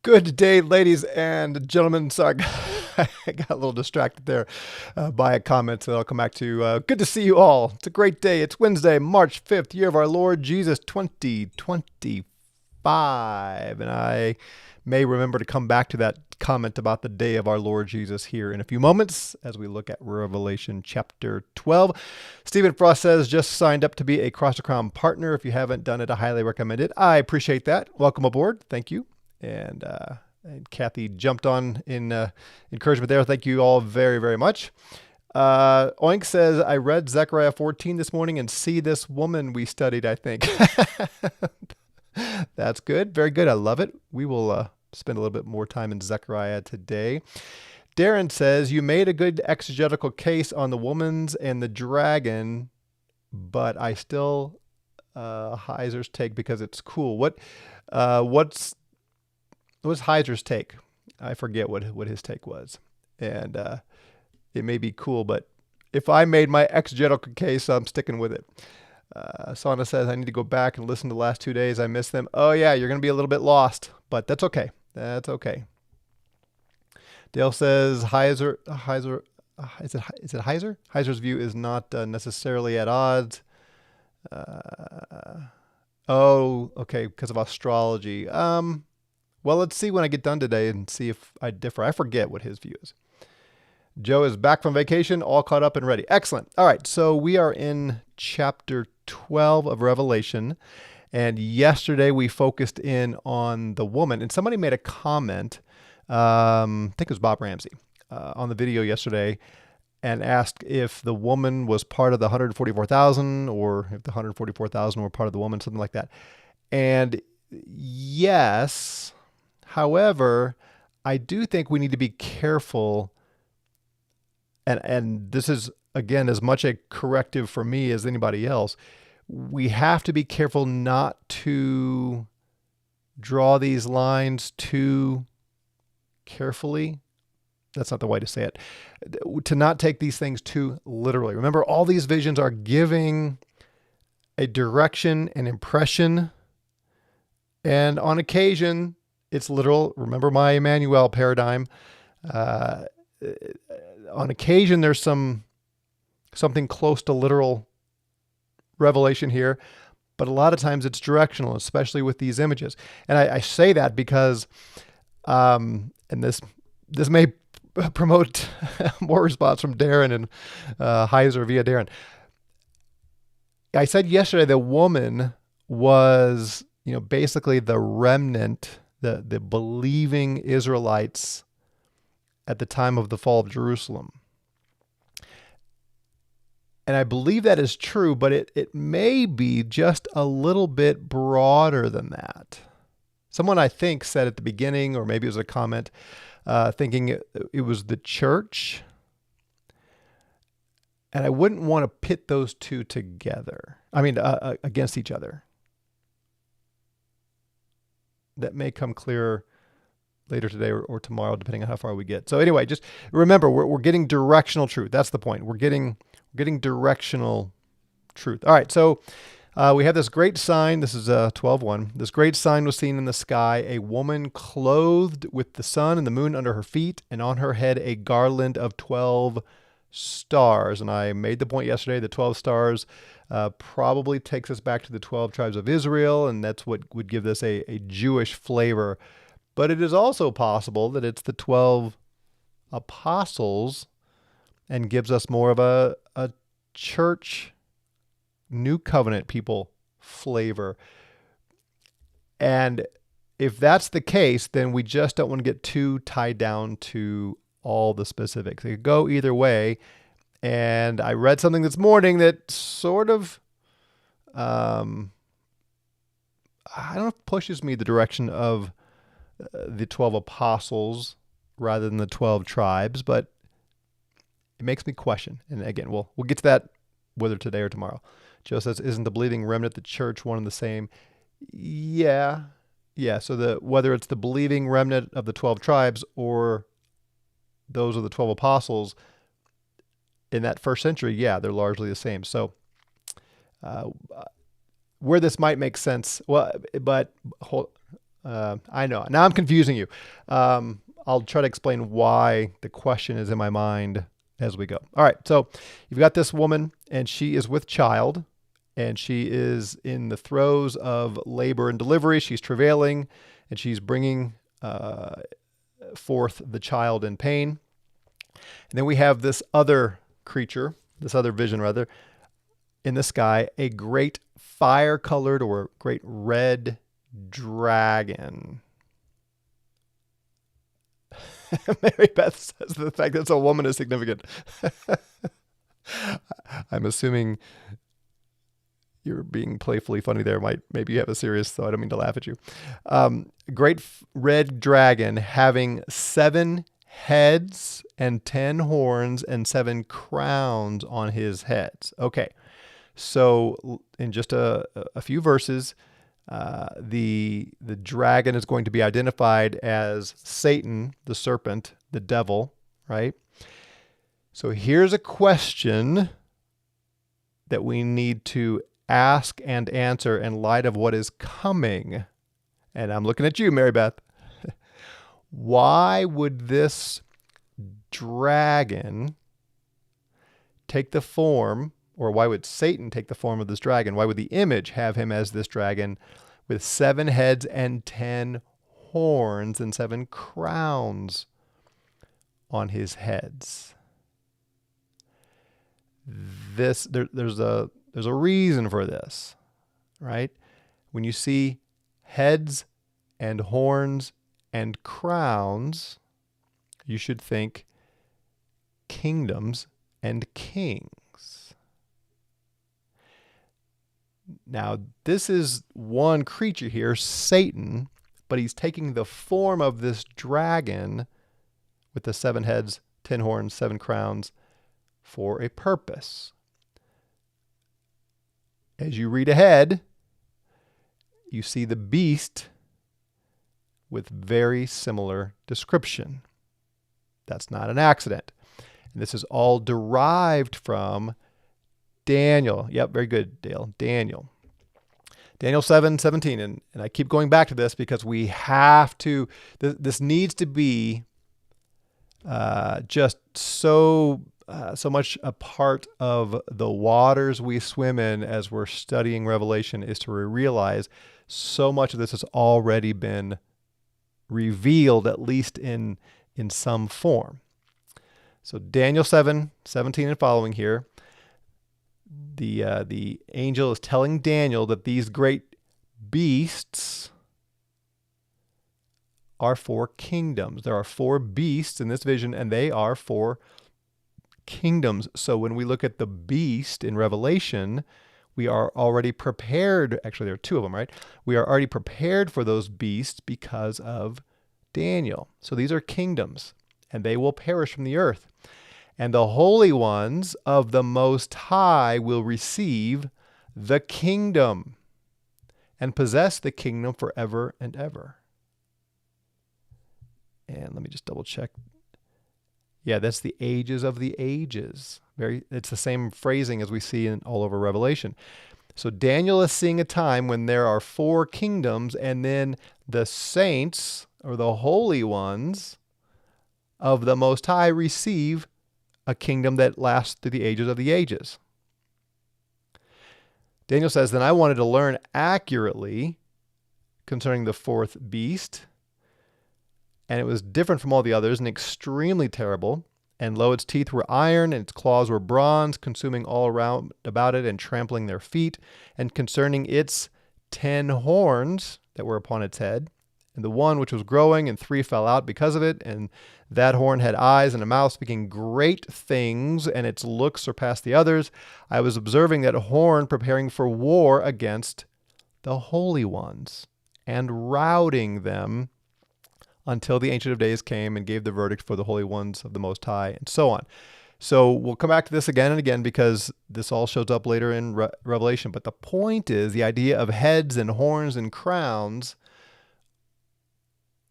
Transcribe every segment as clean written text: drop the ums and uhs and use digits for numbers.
Good day, ladies and gentlemen. Sorry, I got a little distracted there by a comment that I'll come back to. Good to see you all. It's a great day. It's Wednesday, March 5th, year of our Lord Jesus 2025. And I may remember to come back to that comment about the day of our Lord Jesus here in a few moments as we look at Revelation chapter 12. Stephen Frost says, just signed up to be a Cross to Crown partner. If you haven't done it, I highly recommend it. I appreciate that. Welcome aboard. Thank you. And Kathy jumped on in encouragement there. Thank you all very, very much. Oink says, I read Zechariah 14 this morning and see this woman we studied, I think. That's good. Very good. I love it. We will spend a little bit more time in Zechariah today. Darren says, you made a good exegetical case on the woman's and the dragon, but I still Heiser's take because it's cool. What's Heiser's take? I forget what his take was. And it may be cool, but if I made my exegetical case, I'm sticking with it. Sana says, I need to go back and listen to the last 2 days. I missed them. Oh, yeah, you're going to be a little bit lost, but that's okay. That's okay. Dale says, Heiser, is it Heiser? Heiser's view is not necessarily at odds. Oh, okay, because of astrology. Well, let's see when I get done today and see if I differ. I forget what his view is. Joe is back from vacation, all caught up and ready. Excellent. All right, so we are in chapter 12 of Revelation. And yesterday we focused in on the woman. And somebody made a comment, I think it was Bob Ramsey, on the video yesterday and asked if the woman was part of the 144,000 or if the 144,000 were part of the woman, something like that. And yes. However, I do think we need to be careful, and this is, again, as much a corrective for me as anybody else. We have to be careful not to draw these lines too carefully. That's not the way to say it. To not take these things too literally. Remember, all these visions are giving a direction, an impression, and on occasion, it's literal. Remember my Emmanuel paradigm. On occasion, there's something close to literal revelation here, but a lot of times it's directional, especially with these images. And I say that because, and this may promote more response from Darren and Heiser via Darren. I said yesterday the woman was, basically the remnant, the believing Israelites at the time of the fall of Jerusalem. And I believe that is true, but it may be just a little bit broader than that. Someone, I think, said at the beginning, or maybe it was a comment, thinking it was the church. And I wouldn't want to pit those two together. I mean, against each other. That may come clearer later today or tomorrow, depending on how far we get. So anyway, just remember, we're getting directional truth. That's the point. We're getting directional truth. All right, so we have this great sign. This is 12:1. This great sign was seen in the sky, a woman clothed with the sun and the moon under her feet, and on her head a garland of 12 stars. And I made the point yesterday, the 12 stars probably takes us back to the 12 tribes of Israel, and that's what would give this a Jewish flavor. But it is also possible that it's the 12 apostles and gives us more of a church, new covenant people flavor. And if that's the case, then we just don't want to get too tied down to all the specifics. It could go either way. And I read something this morning that sort of, I don't know if pushes me the direction of the 12 apostles rather than the 12 tribes, but it makes me question. And again, we'll get to that whether today or tomorrow. Joe says, isn't the believing remnant, the church, one and the same? Yeah. So whether it's the believing remnant of the 12 tribes or those are the 12 apostles in that first century, yeah, they're largely the same. So where this might make sense, well, but I know. Now I'm confusing you. I'll try to explain why the question is in my mind as we go. All right. So you've got this woman, and she is with child, and she is in the throes of labor and delivery. She's travailing, and she's bringing forth the child in pain. And then we have this other creature, this other vision rather, in the sky, a great fire-colored or great red dragon. Mary Beth says the fact that it's a woman is significant. I'm assuming you're being playfully funny there. Maybe you have a serious thought. I don't mean to laugh at you. Great red dragon having 7 heads and 10 horns and 7 crowns on his heads. Okay, so in just a few verses, the dragon is going to be identified as Satan, the serpent, the devil, right? So here's a question that we need to ask and answer in light of what is coming. And I'm looking at you, Mary Beth. Why would this dragon take the form, or why would Satan take the form of this dragon? Why would the image have him as this dragon with 7 heads and 10 horns and 7 crowns on his heads? There's a reason for this, right? When you see heads and horns and crowns, you should think kingdoms and kings. Now, this is one creature here, Satan, but he's taking the form of this dragon with the 7 heads, 10 horns, 7 crowns for a purpose. As you read ahead, you see the beast with very similar description. That's not an accident. And this is all derived from Daniel. Yep, very good, Dale. Daniel 7:17. And I keep going back to this because we have to, this needs to be just so much a part of the waters we swim in as we're studying Revelation, is to realize so much of this has already been revealed, at least in some form. So Daniel 7:17 and following here, the angel is telling Daniel that these great beasts are 4 kingdoms. There are 4 beasts in this vision, and they are 4 kingdoms. So when we look at the beast in Revelation, we are already prepared. Actually, there are 2 of them, right? We are already prepared for those beasts because of Daniel. So these are kingdoms, and they will perish from the earth. And the holy ones of the Most High will receive the kingdom and possess the kingdom forever and ever. And let me just double check. Yeah, that's the ages of the ages. It's the same phrasing as we see in all over Revelation. So Daniel is seeing a time when there are 4 kingdoms, and then the saints, or the holy ones of the Most High, receive a kingdom that lasts through the ages of the ages. Daniel says, then I wanted to learn accurately concerning the 4th beast, and it was different from all the others and extremely terrible. And lo, its teeth were iron, and its claws were bronze, consuming all around about it and trampling their feet. And concerning its 10 horns that were upon its head, and the one which was growing, and 3 fell out because of it. And that horn had eyes and a mouth, speaking great things, and its looks surpassed the others. I was observing that horn preparing for war against the holy ones, and routing them until the Ancient of Days came and gave the verdict for the holy ones of the Most High, and so on. So we'll come back to this again and again because this all shows up later in Revelation. But the point is, the idea of heads and horns and crowns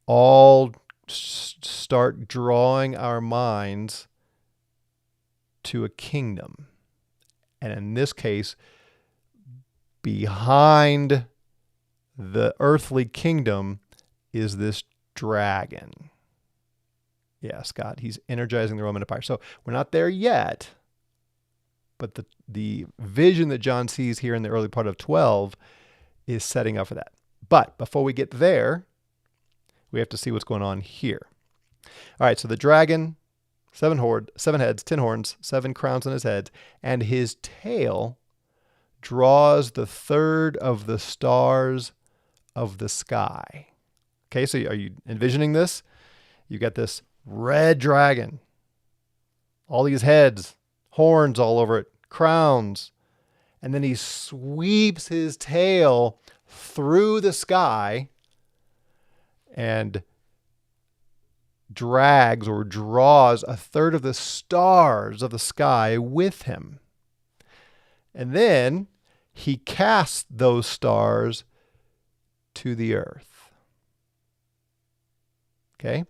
all start drawing our minds to a kingdom. And in this case, behind the earthly kingdom, is this dragon. Yeah, Scott, he's energizing the Roman Empire. So we're not there yet, but the vision that John sees here in the early part of 12 is setting up for that. But before we get there, we have to see what's going on here. All right, so the dragon, 7 heads, 10 horns, 7 crowns on his head, and his tail draws the third of the stars of the sky. Okay, so are you envisioning this? You got this red dragon, all these heads, horns all over it, crowns, and then he sweeps his tail through the sky and drags or draws a third of the stars of the sky with him. And then he casts those stars to the earth. Okay?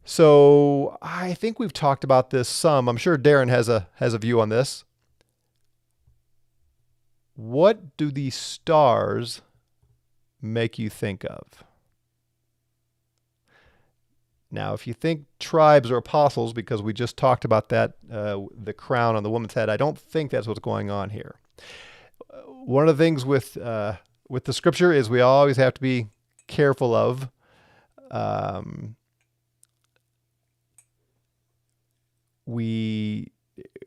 So I think we've talked about this some. I'm sure Darren has a view on this. What do these stars make you think of? Now, if you think tribes or apostles, because we just talked about that, the crown on the woman's head, I don't think that's what's going on here. One of the things with the scripture is we always have to be careful of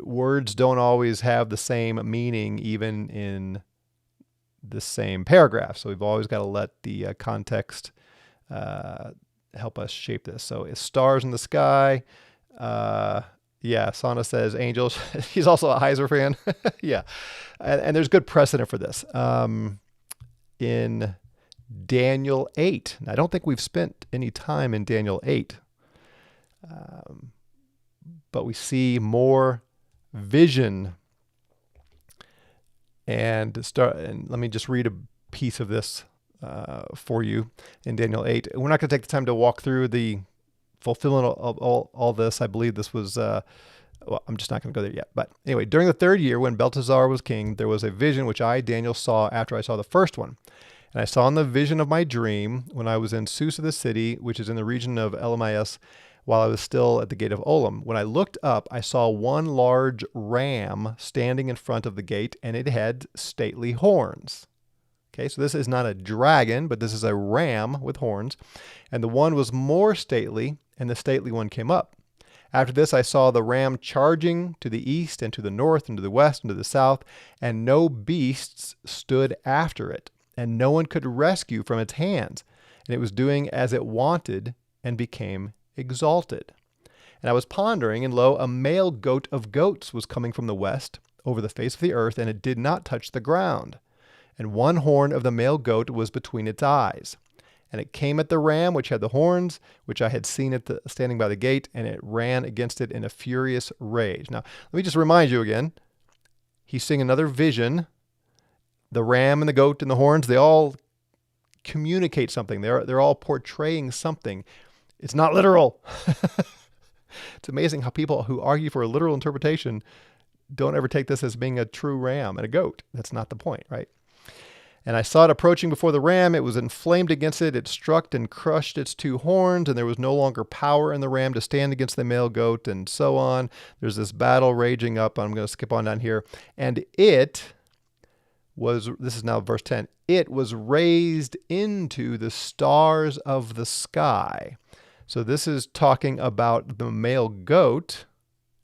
words don't always have the same meaning even in the same paragraph. So we've always got to let the context help us shape this. So it's stars in the sky. Yeah, Sana says angels. He's also a Heiser fan. Yeah. And there's good precedent for this. In Daniel 8. I don't think we've spent any time in Daniel 8. But we see more vision. And let me just read a piece of this for you in Daniel 8. We're not going to take the time to walk through the fulfillment of all this. I believe this was, I'm just not going to go there yet. But anyway, during the 3rd year when Belteshazzar was king, there was a vision which I, Daniel, saw after I saw the first one. And I saw in the vision of my dream when I was in Susa the city, which is in the region of Elamias, while I was still at the gate of Olam. When I looked up, I saw one large ram standing in front of the gate, and it had stately horns. Okay, so this is not a dragon, but this is a ram with horns. And the one was more stately, and the stately one came up. After this, I saw the ram charging to the east and to the north and to the west and to the south, and no beasts stood after it, and no one could rescue from its hands. And it was doing as it wanted and became exalted. And I was pondering, and lo, a male goat of goats was coming from the west over the face of the earth, and it did not touch the ground. And one horn of the male goat was between its eyes. And it came at the ram which had the horns, which I had seen standing by the gate, and it ran against it in a furious rage. Now, let me just remind you again, he's seeing another vision. The ram and the goat and the horns, they all communicate something. They're all portraying something. It's not literal. It's amazing how people who argue for a literal interpretation don't ever take this as being a true ram and a goat. That's not the point, right? And I saw it approaching before the ram. It was inflamed against it. It struck and crushed its 2 horns, and there was no longer power in the ram to stand against the male goat, and so on. There's this battle raging up. I'm going to skip on down here. And it was, this is now verse 10, it was raised into the stars of the sky. So this is talking about the male goat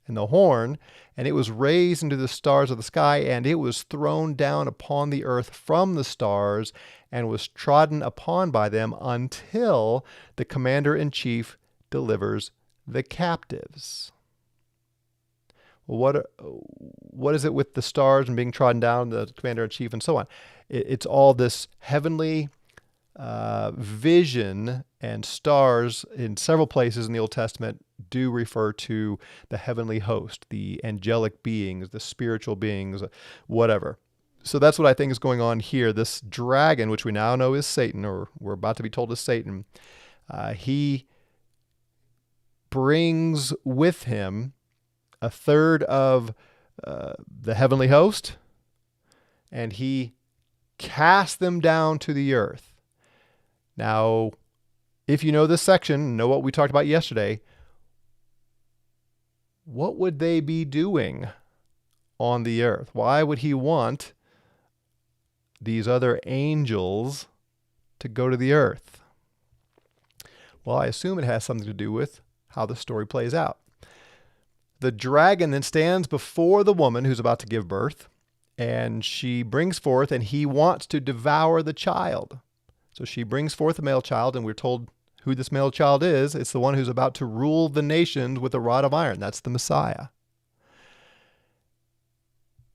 and the horn, and it was raised into the stars of the sky, and it was thrown down upon the earth from the stars and was trodden upon by them until the commander-in-chief delivers the captives. Well, what is it with the stars and being trodden down, the commander-in-chief, and so on? It's all this heavenly vision, and stars in several places in the Old Testament do refer to the heavenly host, the angelic beings, the spiritual beings, whatever. So that's what I think is going on here. This dragon, which we now know is Satan, or we're about to be told is Satan, he brings with him a third of the heavenly host, and he casts them down to the earth. Now, if you know this section, know what we talked about yesterday, what would they be doing on the earth? Why would he want these other angels to go to the earth? Well, I assume it has something to do with how the story plays out. The dragon then stands before the woman who's about to give birth, and she brings forth, and he wants to devour the child. So she brings forth a male child, and we're told who this male child is. It's the one who's about to rule the nations with a rod of iron. That's the Messiah.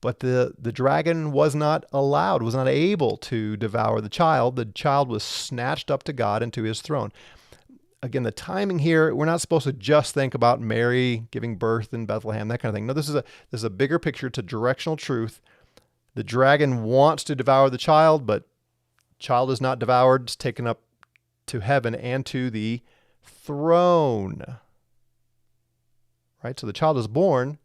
But the dragon was not allowed, was not able to devour the child. The child was snatched up to God and to his throne. Again, the timing here, we're not supposed to just think about Mary giving birth in Bethlehem, that kind of thing. No, this is a bigger picture. It's a directional truth. The dragon wants to devour the child, but child is not devoured. It's taken up to heaven and to the throne. Right? So the child is born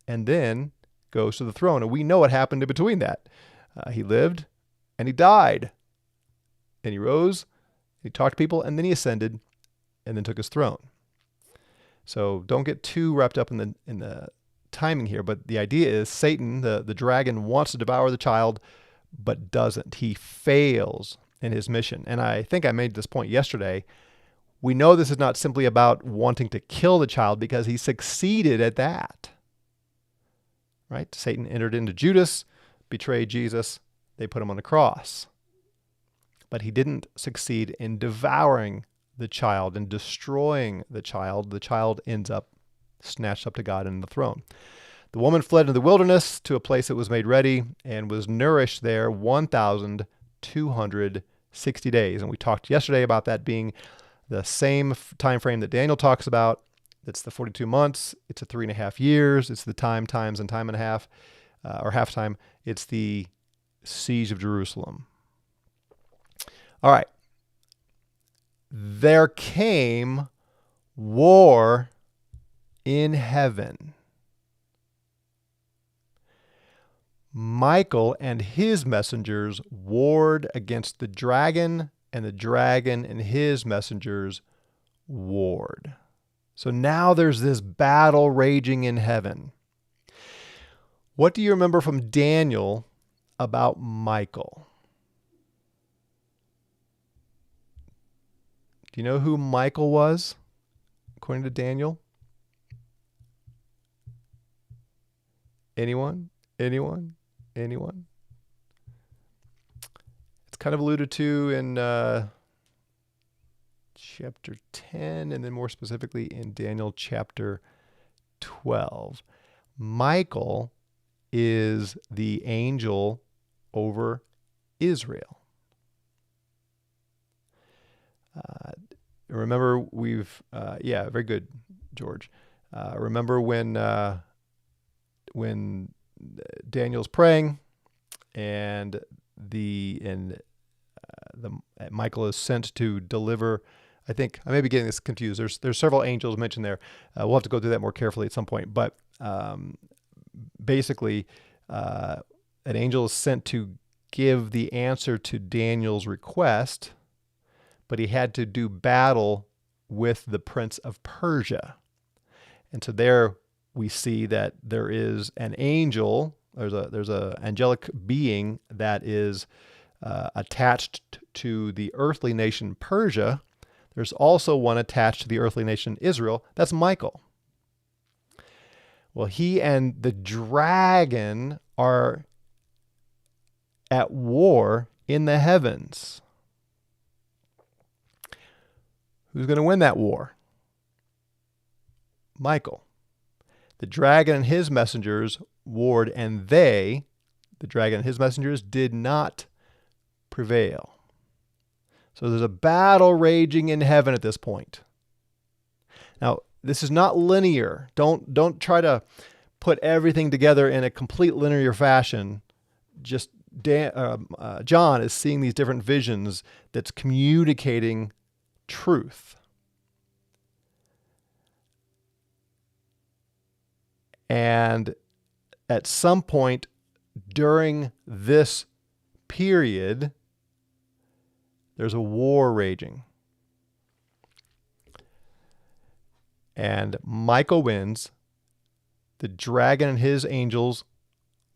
and then goes to the throne. And we know what happened in between that. He lived and he died. And he rose, he talked to people, and then he ascended and then took his throne. So don't get too wrapped up in the timing here, but the idea is Satan, the dragon, wants to devour the child, but doesn't. He fails in his mission. And I think I made this point yesterday. We know this is not simply about wanting to kill the child, because he succeeded at that. Right? Satan entered into Judas, betrayed Jesus, they put him on the cross. But he didn't succeed in devouring the child and destroying the child. The child ends up snatched up to God in the throne. The woman fled into the wilderness to a place that was made ready and was nourished there 1,260 days. And we talked yesterday about that being the same time frame that Daniel talks about. It's the 42 months. It's a 3.5 years. It's the times, and time and a half, or half time. It's the siege of Jerusalem. All right. There came war in heaven. Michael and his messengers warred against the dragon, and the dragon and his messengers warred. So now there's this battle raging in heaven. What do you remember from Daniel about Michael? Do you know who Michael was, according to Daniel? Anyone? Anyone? Anyone? It's kind of alluded to in chapter 10, and then more specifically in Daniel chapter 12. Michael is the angel over Israel. Remember, very good, George. Remember when Daniel's praying, and Michael is sent to deliver. I think I may be getting this confused. There's several angels mentioned there. We'll have to go through that more carefully at some point. But basically, an angel is sent to give the answer to Daniel's request, but he had to do battle with the prince of Persia. And so there we see that there is an angel, there's a angelic being that is attached to the earthly nation Persia. There's also one attached to the earthly nation Israel. That's Michael. Well, he and the dragon are at war in the heavens. Who's going to win that war? Michael. The dragon and his messengers warred, and the dragon and his messengers, did not prevail. So there's a battle raging in heaven at this point. Now, this is not linear. Don't try to put everything together in a complete linear fashion. Just John is seeing these different visions that's communicating truth. And at some point during this period, There's a war raging. And Michael wins. The dragon and his angels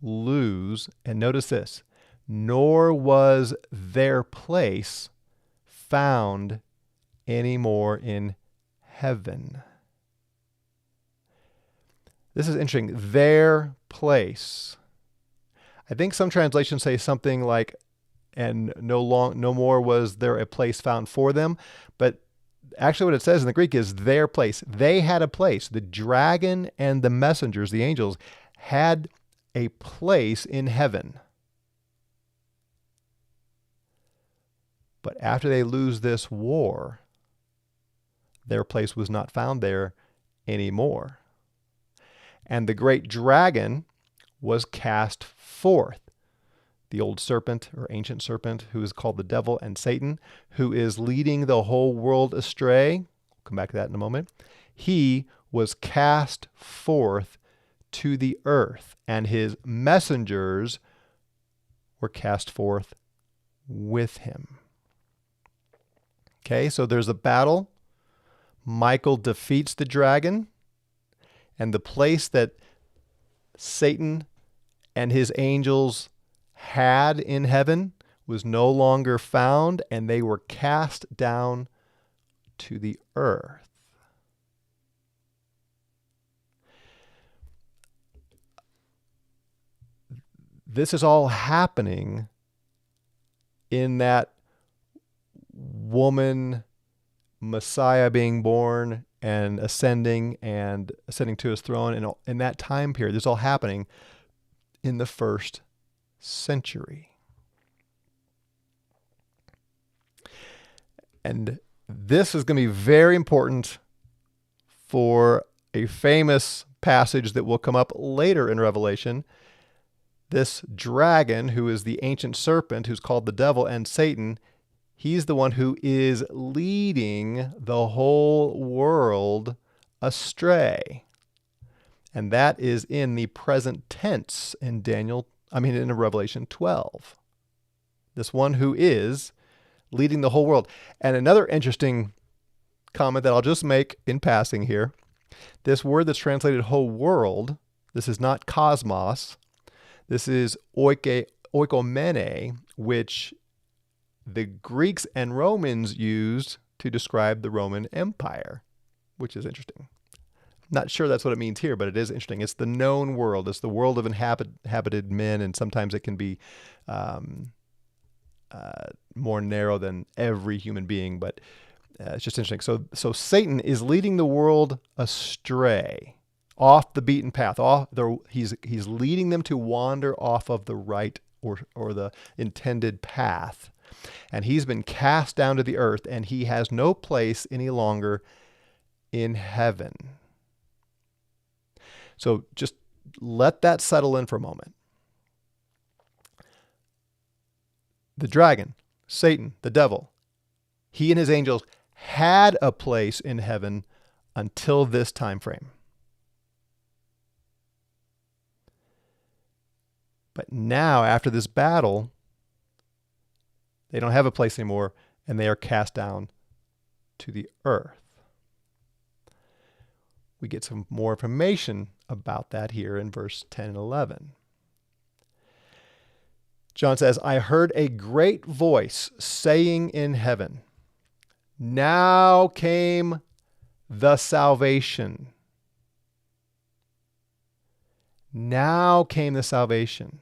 lose. And notice this, nor was their place found anymore in heaven. This is interesting. Their place. I think some translations say something like, and no more was there a place found for them. But actually what it says in the Greek is their place. They had a place. The dragon and the messengers, the angels, had a place in heaven. But after they lose this war, their place was not found there anymore. And the great dragon was cast forth. The old serpent or ancient serpent, who is called the devil and Satan, who is leading the whole world astray. We'll come back to that in a moment. He was cast forth to the earth, and his messengers were cast forth with him. Okay, so there's a battle. Michael defeats the dragon, and the place that Satan and his angels had in heaven was no longer found, and they were cast down to the earth. This is all happening in that woman Messiah being born and ascending to his throne. And in that time period, this is all happening in the first century. And this is going to be very important for a famous passage that will come up later in Revelation. This dragon, who is the ancient serpent, who's called the devil and Satan, he's the one who is leading the whole world astray. And that is in the present tense in in Revelation 12. This one who is leading the whole world. And another interesting comment that I'll just make in passing here, this word that's translated whole world, this is not cosmos. This is oikomene, which the Greeks and Romans used to describe the Roman Empire, which is interesting. Not sure that's what it means here, but it is interesting. It's the known world. It's the world of inhabited men, and sometimes it can be more narrow than every human being, but it's just interesting. So Satan is leading the world astray, off the beaten path. He's leading them to wander off of the right or the intended path. And he's been cast down to the earth, and he has no place any longer in heaven. So just let that settle in for a moment. The dragon, Satan, the devil, he and his angels had a place in heaven until this time frame. But now, after this battle, they don't have a place anymore, and they are cast down to the earth. We get some more information about that here in verse 10 and 11. John says, I heard a great voice saying in heaven, now came the salvation. Now came the salvation.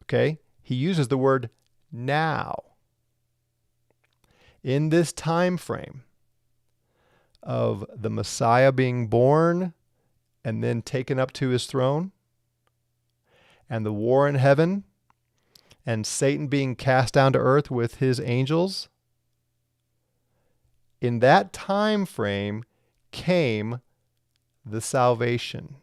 Okay? He uses the word now. In this time frame of the Messiah being born and then taken up to his throne, and the war in heaven, and Satan being cast down to earth with his angels, in that time frame came the salvation.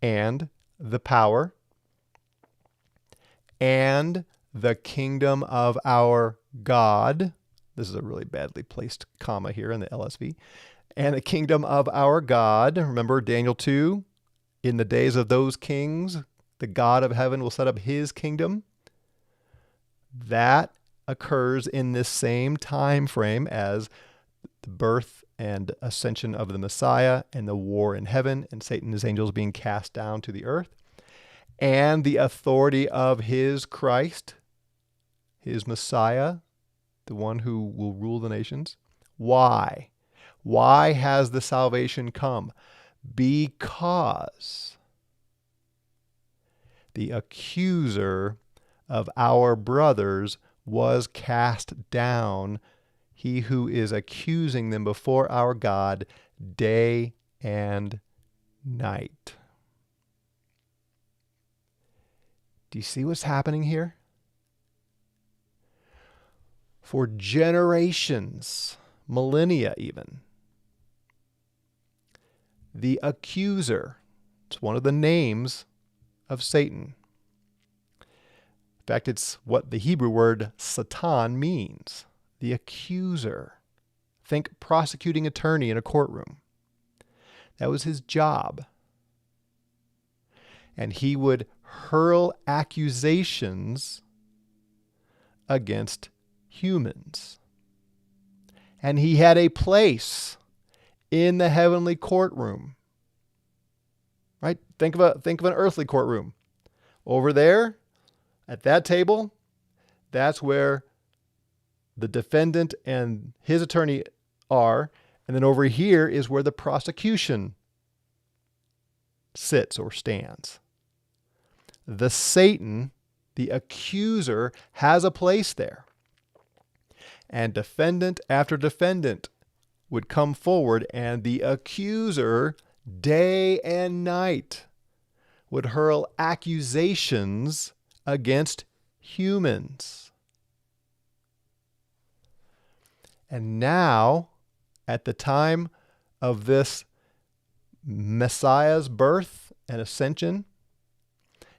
And the power and the kingdom of our God. This is a really badly placed comma here in the LSV. And the kingdom of our God. Remember Daniel 2? in the days of those kings, the God of heaven will set up his kingdom. That occurs in this same time frame as the birth and ascension of the Messiah and the war in heaven and Satan and his angels being cast down to the earth, and the authority of his Christ, his Messiah, the one who will rule the nations. Why? Why has the salvation come? Because the accuser of our brothers was cast down, he who is accusing them before our God day and night. Do you see what's happening here? For generations, millennia even, the accuser, it's one of the names of Satan. In fact, it's what the Hebrew word Satan means, the accuser. Think prosecuting attorney in a courtroom. That was his job. And he would hurl accusations against humans. And he had a place in the heavenly courtroom. Right? Think of an earthly courtroom. Over there, at that table, that's where the defendant and his attorney are. And then over here is where the prosecution sits or stands. The Satan, the accuser, has a place there. And defendant after defendant would come forward, and the accuser, day and night, would hurl accusations against humans. And now, at the time of this Messiah's birth and ascension,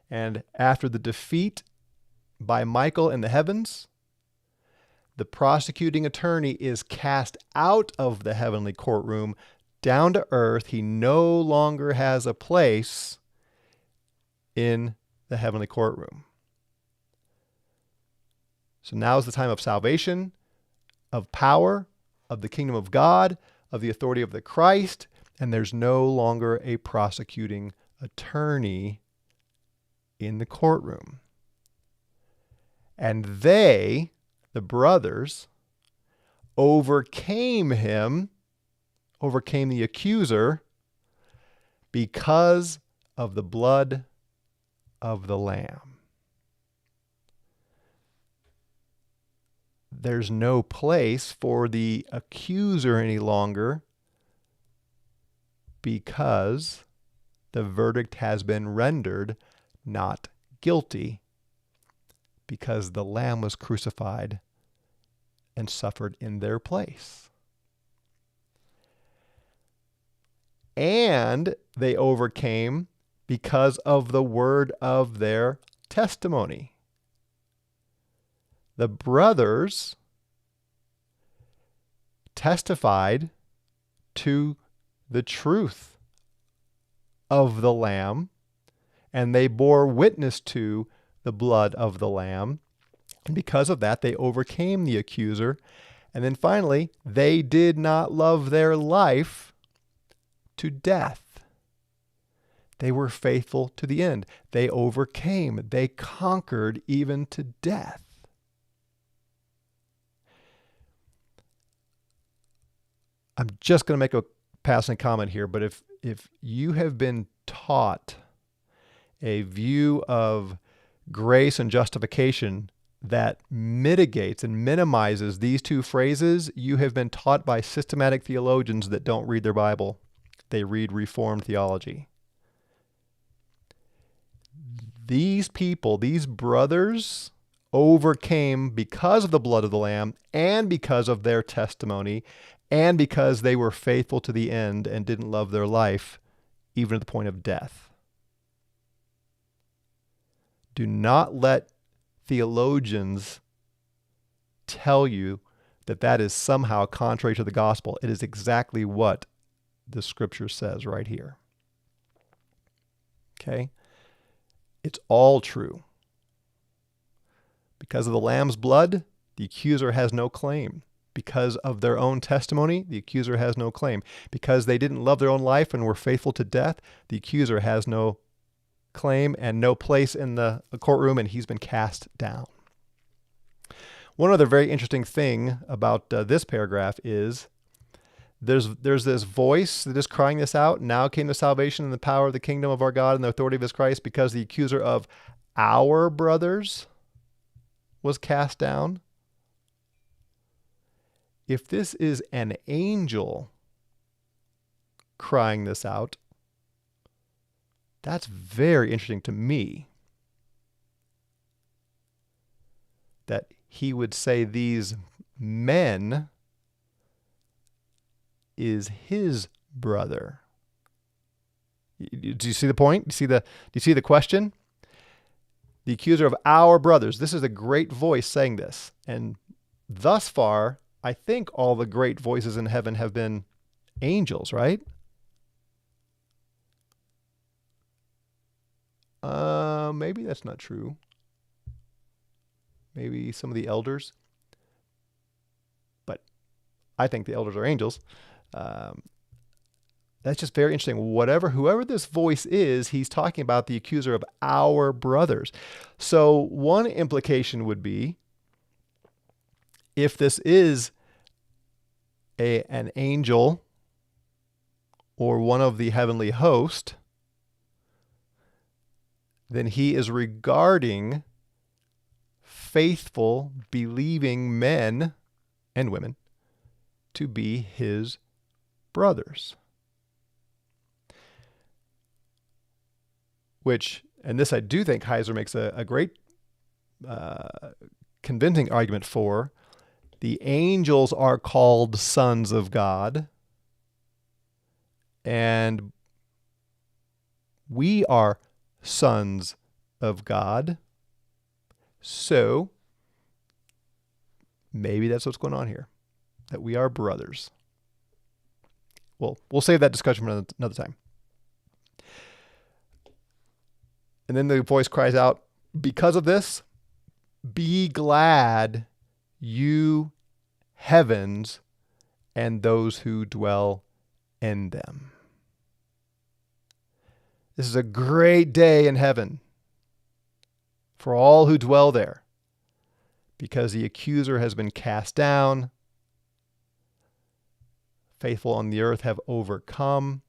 and after the defeat by Michael in the heavens, the prosecuting attorney is cast out of the heavenly courtroom down to earth. He no longer has a place in the heavenly courtroom. So now is the time of salvation, of power, of the kingdom of God, of the authority of the Christ, and there's no longer a prosecuting attorney in the courtroom. And they, the brothers, overcame him, overcame the accuser, because of the blood of the Lamb. There's no place for the accuser any longer because the verdict has been rendered not guilty, because the Lamb was crucified and suffered in their place. And they overcame because of the word of their testimony. The brothers testified to the truth of the Lamb, and they bore witness to the blood of the Lamb. And because of that, they overcame the accuser. And then finally, they did not love their life to death. They were faithful to the end. They overcame. They conquered even to death. I'm just going to make a passing comment here, but if you have been taught a view of grace and justification that mitigates and minimizes these two phrases, you have been taught by systematic theologians that don't read their Bible. They read Reformed theology. These people, these brothers, overcame because of the blood of the Lamb and because of their testimony and because they were faithful to the end and didn't love their life even at the point of death. Do not let theologians tell you that that is somehow contrary to the gospel. It is exactly what the scripture says right here. Okay? It's all true. Because of the Lamb's blood, the accuser has no claim. Because of their own testimony, the accuser has no claim. Because they didn't love their own life and were faithful to death, the accuser has no claim and no place in the courtroom, and he's been cast down. One other very interesting thing about this paragraph is there's this voice that is crying this out. Now came the salvation and the power of the kingdom of our God and the authority of his Christ, because the accuser of our brothers was cast down. If this is an angel crying this out, that's very interesting to me. That he would say these men is his brother. Do you see the point? Do you see the question? The accuser of our brothers. This is a great voice saying this. And thus far, I think all the great voices in heaven have been angels, right? Maybe that's not true. Maybe some of the elders. But I think the elders are angels. That's just very interesting. Whoever this voice is, he's talking about the accuser of our brothers. So one implication would be, if this is an angel or one of the heavenly host, then he is regarding faithful, believing men and women to be his brothers. And this I do think Heiser makes a great convincing argument for. The angels are called sons of God, and we are sons of God. So maybe that's what's going on here, that we are brothers. Well, we'll save that discussion for another time. And then the voice cries out, because of this, be glad, you heavens, and those who dwell in them. This is a great day in heaven for all who dwell there, because the accuser has been cast down. Faithful on the earth have overcome.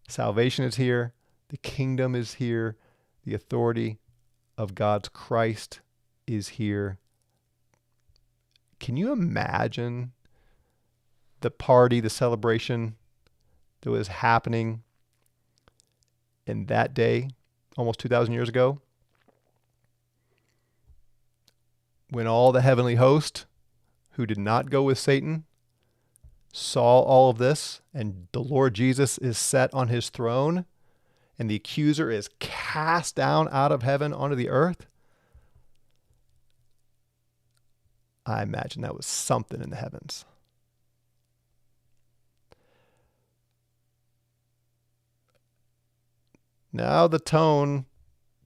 Salvation is here. The kingdom is here. The authority of God's Christ is here. Can you imagine the party, the celebration that was happening in that day, almost 2,000 years ago, when all the heavenly host who did not go with Satan saw all of this, and the Lord Jesus is set on his throne, and the accuser is cast down out of heaven onto the earth? I imagine that was something in the heavens. Now the tone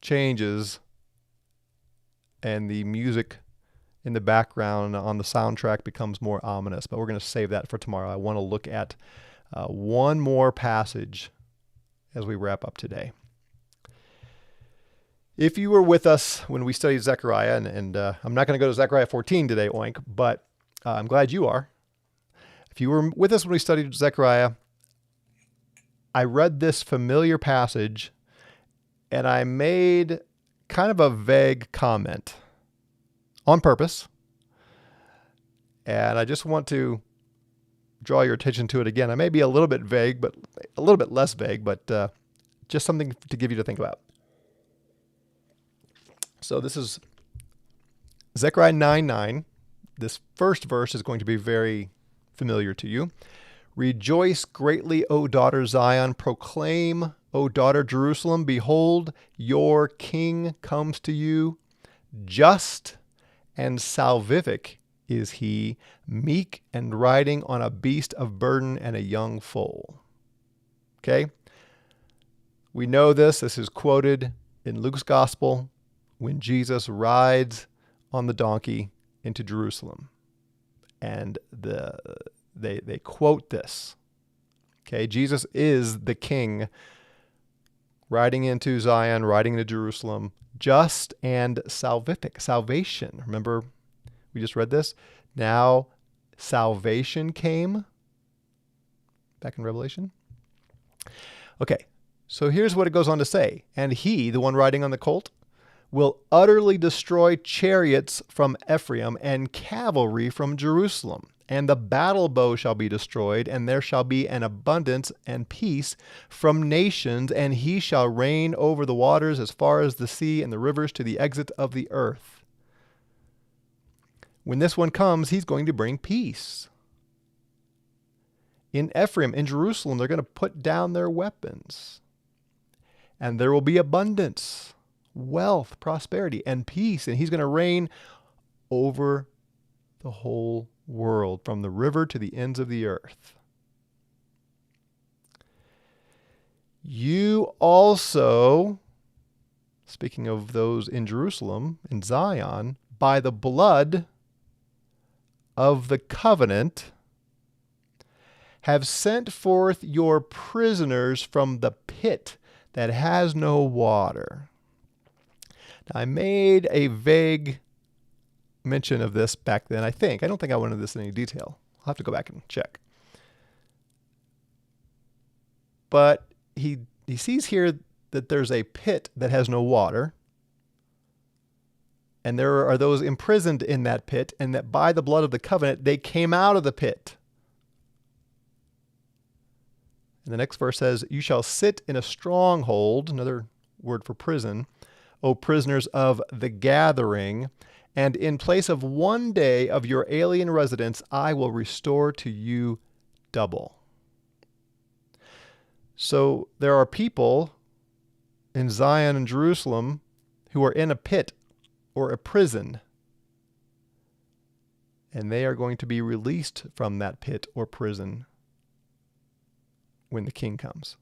changes and the music in the background on the soundtrack becomes more ominous, but we're going to save that for tomorrow. I want to look at one more passage as we wrap up today. If you were with us when we studied Zechariah, and I'm not going to go to Zechariah 14 today, oink, but I'm glad you are. If you were with us when we studied Zechariah, I read this familiar passage and I made kind of a vague comment on purpose. And I just want to draw your attention to it again. I may be a little bit vague, but a little bit less vague, but just something to give you to think about. So this is Zechariah 9:9. This first verse is going to be very familiar to you. Rejoice greatly, O daughter Zion. Proclaim, O daughter Jerusalem. Behold, your king comes to you. Just and salvific is he, meek and riding on a beast of burden and a young foal. Okay? We know this. This is quoted in Luke's gospel when Jesus rides on the donkey into Jerusalem. And they quote this. Okay, Jesus is the king riding into Zion, riding into Jerusalem, just and salvific, salvation. Remember, we just read this. Now, salvation came back in Revelation. Okay, so here's what it goes on to say. And he, the one riding on the colt, will utterly destroy chariots from Ephraim and cavalry from Jerusalem. And the battle bow shall be destroyed, and there shall be an abundance and peace from nations, and he shall reign over the waters as far as the sea and the rivers to the exit of the earth. When this one comes, he's going to bring peace. In Ephraim, in Jerusalem, they're going to put down their weapons. And there will be abundance, wealth, prosperity, and peace. And he's going to reign over the whole world, from the river to the ends of the earth. You also, speaking of those in Jerusalem, in Zion, by the blood of the covenant, have sent forth your prisoners from the pit that has no water. Now, I made a vague mention of this back then, I think. I don't think I went into this in any detail. I'll have to go back and check. But he sees here that there's a pit that has no water, and there are those imprisoned in that pit, and that by the blood of the covenant, they came out of the pit. And the next verse says, you shall sit in a stronghold, another word for prison, O prisoners of the gathering, and in place of 1 day of your alien residence, I will restore to you double. So there are people in Zion and Jerusalem who are in a pit or a prison, and they are going to be released from that pit or prison when the king comes.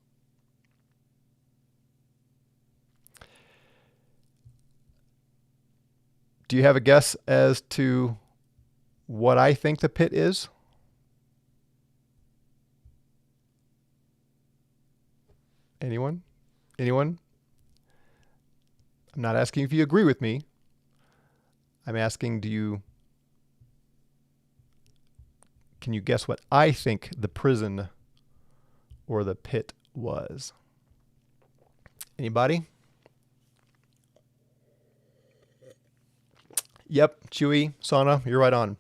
Do you have a guess as to what I think the pit is? Anyone? Anyone? I'm not asking if you agree with me. I'm asking, can you guess what I think the prison or the pit was? Anybody? Yep, Chewy, Sana, you're right on.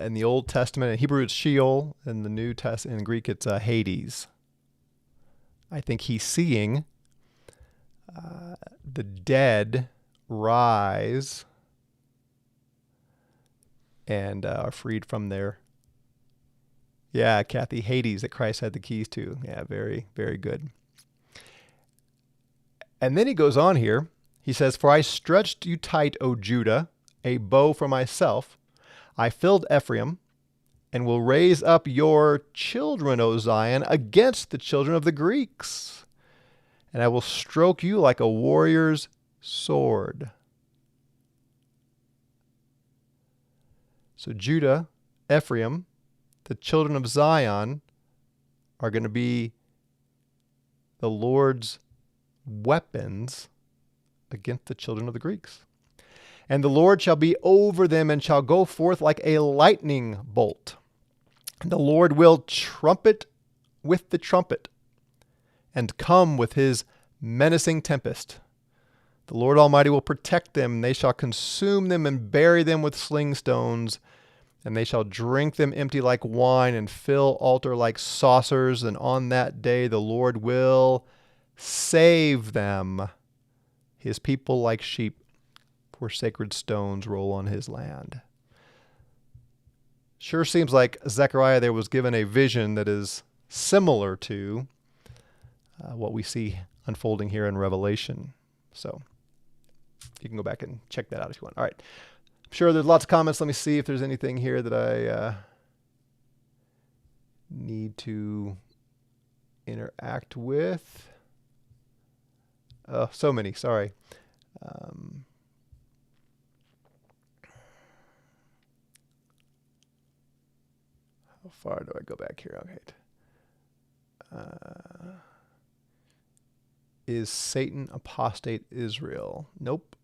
In the Old Testament, in Hebrew it's Sheol, in the New Testament, in Greek it's Hades. I think he's seeing the dead rise and are freed from their, yeah, Kathy, Hades that Christ had the keys to. Yeah, very, very good. And then he goes on here. He says, for I stretched you tight, O Judah, a bow for myself. I filled Ephraim, and will raise up your children, O Zion, against the children of the Greeks. And I will stroke you like a warrior's sword. So Judah, Ephraim, the children of Zion are going to be the Lord's weapons against the children of the Greeks. And the Lord shall be over them and shall go forth like a lightning bolt. And the Lord will trumpet with the trumpet and come with his menacing tempest. The Lord Almighty will protect them, and they shall consume them and bury them with sling stones, and they shall drink them empty like wine and fill altar like saucers. And on that day the Lord will save them, his people like sheep, for sacred stones roll on his land. Sure seems like Zechariah there was given a vision that is similar to what we see unfolding here in Revelation. So you can go back and check that out if you want. All right. I'm sure there's lots of comments. Let me see if there's anything here that I need to interact with. So many. Sorry. Um, how far do I go back here? Okay. Is Satan apostate Israel? Nope.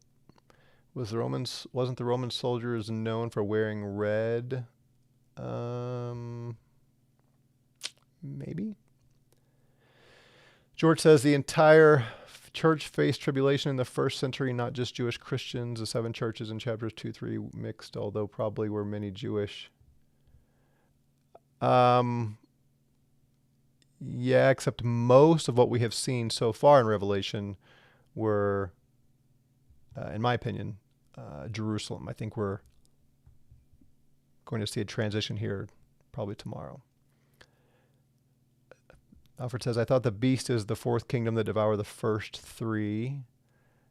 Wasn't the Roman soldiers known for wearing red? Maybe. George says the entire church faced tribulation in the first century, not just Jewish Christians. The 7 churches in chapters 2-3 mixed, although probably were many Jewish. Yeah, except most of what we have seen so far in Revelation were, in my opinion, Jerusalem. I think we're going to see a transition here probably tomorrow. Alfred says, I thought the beast is the 4th kingdom that devoured the first 3.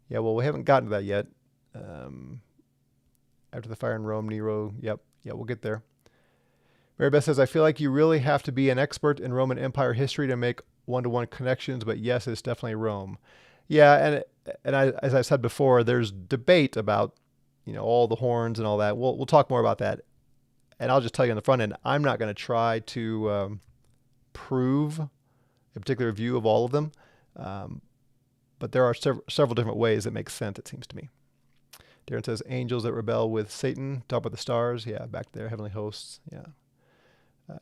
Yeah, well, we haven't gotten to that yet. After the fire in Rome, Nero, yep, yeah, we'll get there. Mary Beth says, I feel like you really have to be an expert in Roman Empire history to make one-to-one connections, but yes, it's definitely Rome. Yeah, and as I said before, there's debate about, all the horns and all that. We'll talk more about that. And I'll just tell you on the front end, I'm not going to try to prove a particular view of all of them, but there are several different ways that make sense, it seems to me. Darren says, angels that rebel with Satan, top of the stars. Yeah, back there, heavenly hosts. Yeah.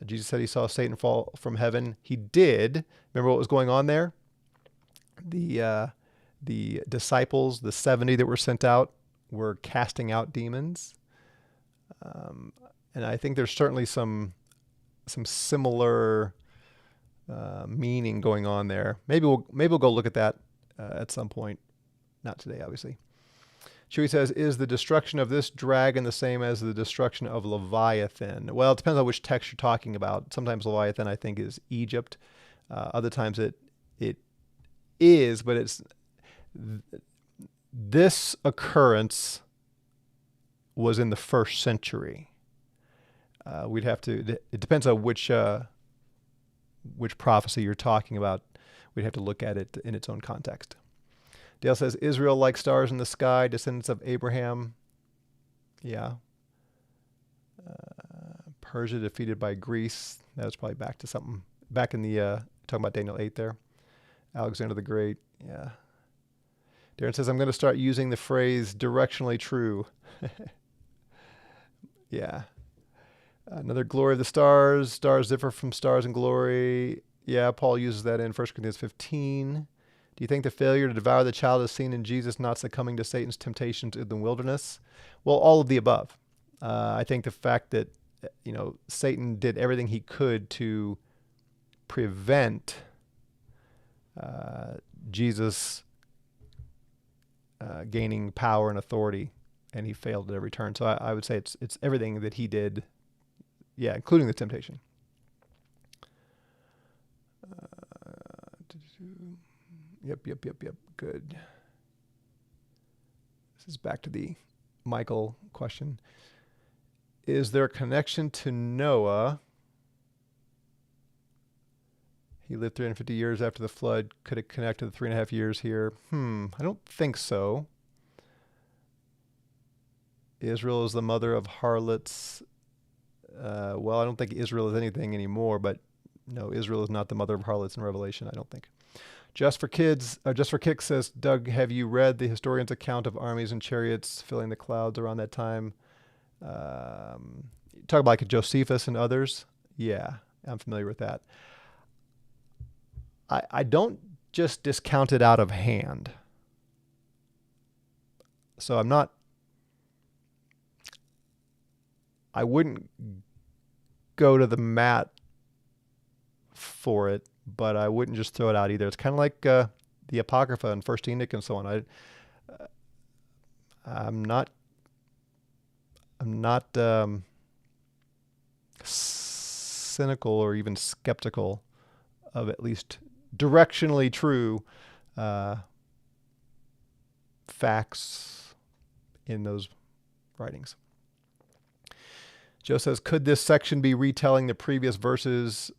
Jesus said he saw Satan fall from heaven. He did. Remember what was going on there? The disciples, the 70 that were sent out, were casting out demons. And I think there's certainly some similar meaning going on there. Maybe we'll go look at that at some point. Not today, obviously. Chewie says, is the destruction of this dragon the same as the destruction of Leviathan? Well, it depends on which text you're talking about. Sometimes Leviathan, I think, is Egypt. Other times it is, but it's this occurrence was in the 1st century. We'd have to. It depends on which prophecy you're talking about. We'd have to look at it in its own context. Dale says, Israel like stars in the sky, descendants of Abraham. Yeah. Persia defeated by Greece. That was probably back to something. Back in the, talking about Daniel 8 there. Alexander the Great. Yeah. Darren says, I'm going to start using the phrase directionally true. Yeah. Another glory of the stars. Stars differ from stars in glory. Yeah, Paul uses that in 1 Corinthians 15. Do you think the failure to devour the child is seen in Jesus not succumbing to Satan's temptations in the wilderness? Well, all of the above. I think the fact that, Satan did everything he could to prevent Jesus gaining power and authority, and he failed at every turn. So I would say it's everything that he did, yeah, including the temptation. Yep. Good. This is back to the Michael question. Is there a connection to Noah? He lived 350 years after the flood. Could it connect to the 3.5 years here? I don't think so. Israel is the mother of harlots. Well, I don't think Israel is anything anymore, but no, Israel is not the mother of harlots in Revelation, I don't think. Just for Kicks says, Doug, have you read the historian's account of armies and chariots filling the clouds around that time? Talk about like Josephus and others. Yeah, I'm familiar with that. I don't just discount it out of hand. So I wouldn't go to the mat for it, but I wouldn't just throw it out either. It's kind of like the Apocrypha and First Enoch and so on. I'm not cynical or even skeptical of at least directionally true facts in those writings. Joe says, could this section be retelling the previous verses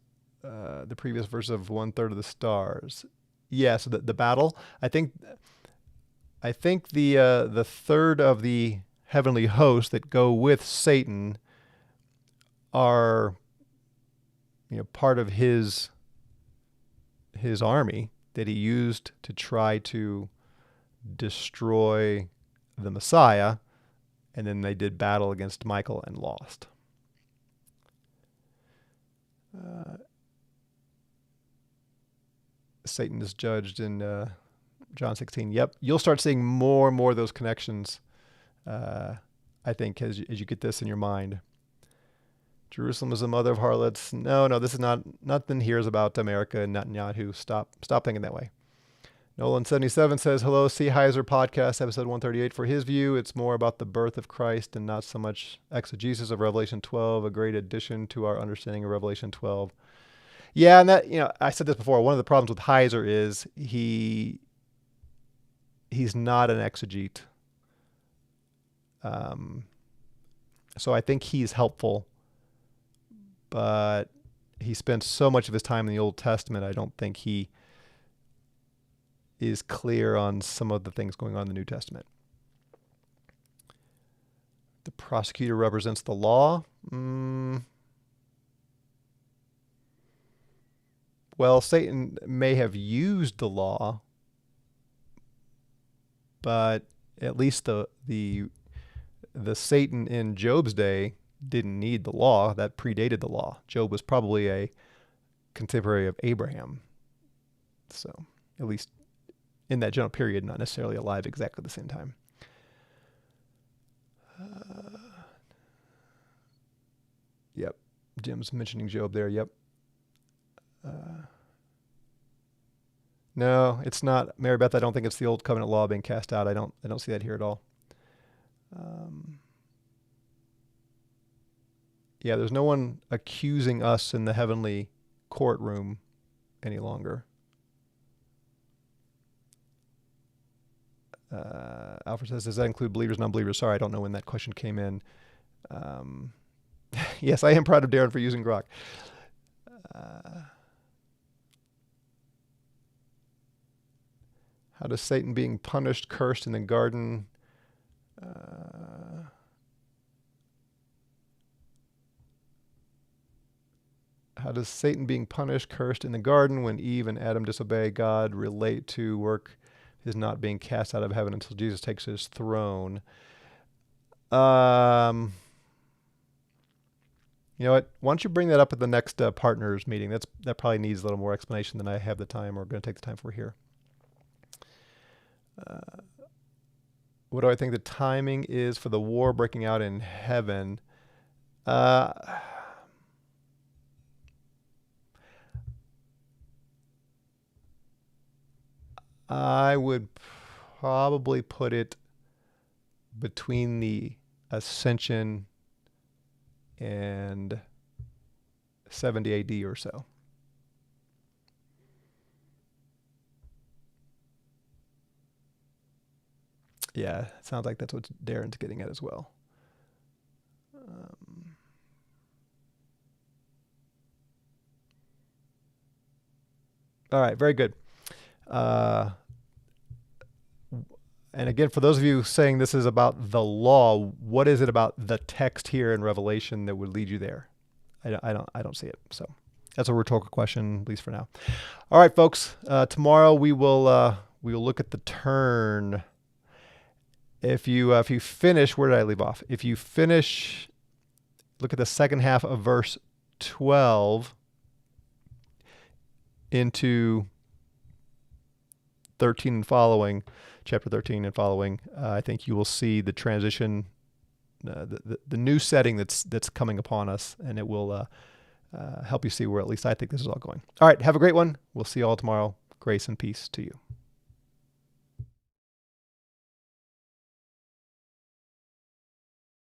of 1/3 of the stars? Yes, the battle. I think I think the third of the heavenly hosts that go with Satan are, part of his army that he used to try to destroy the Messiah, and then they did battle against Michael and lost. Satan is judged in John 16. Yep, you'll start seeing more and more of those connections, I think, as you get this in your mind. Jerusalem is the mother of harlots. No, this is not. Nothing here is about America and Netanyahu. Stop thinking that way. Nolan77 says, hello, Seheiser podcast, episode 138. For his view, it's more about the birth of Christ and not so much exegesis of Revelation 12, a great addition to our understanding of Revelation 12. Yeah, and that, I said this before, one of the problems with Heiser is he's not an exegete. So I think he's helpful, but he spends so much of his time in the Old Testament, I don't think he is clear on some of the things going on in the New Testament. The prosecutor represents the law. Well, Satan may have used the law, but at least the Satan in Job's day didn't need the law. That predated the law. Job was probably a contemporary of Abraham. So at least in that general period, not necessarily alive exactly at the same time. Yep. Jim's mentioning Job there. Yep. No, it's not. Mary Beth, I don't think it's the old covenant law being cast out. I don't see that here at all. Yeah, there's no one accusing us in the heavenly courtroom any longer. Alfred says, does that include believers, non-believers? Sorry, I don't know when that question came in. Yes, I am proud of Darren for using Grok. How does Satan being punished, cursed in the garden? How does Satan being punished, cursed in the garden when Eve and Adam disobey God relate to work his not being cast out of heaven until Jesus takes his throne? You know what? Why don't you bring that up at the next partners meeting? That probably needs a little more explanation than I have the time or going to take the time for here. What do I think the timing is for the war breaking out in heaven? I would probably put it between the ascension and 70 AD or so. Yeah, it sounds like that's what Darren's getting at as well. All right, very good. And again, for those of you saying this is about the law, what is it about the text here in Revelation that would lead you there? I don't see it. So that's a rhetorical question, at least for now. All right, folks. Tomorrow we will look at the turn. If you finish, where did I leave off? If you finish, look at the second half of verse 12 into 13 and following, chapter 13 and following, I think you will see the transition, the new setting that's coming upon us, and it will help you see where at least I think this is all going. All right, have a great one. We'll see you all tomorrow. Grace and peace to you.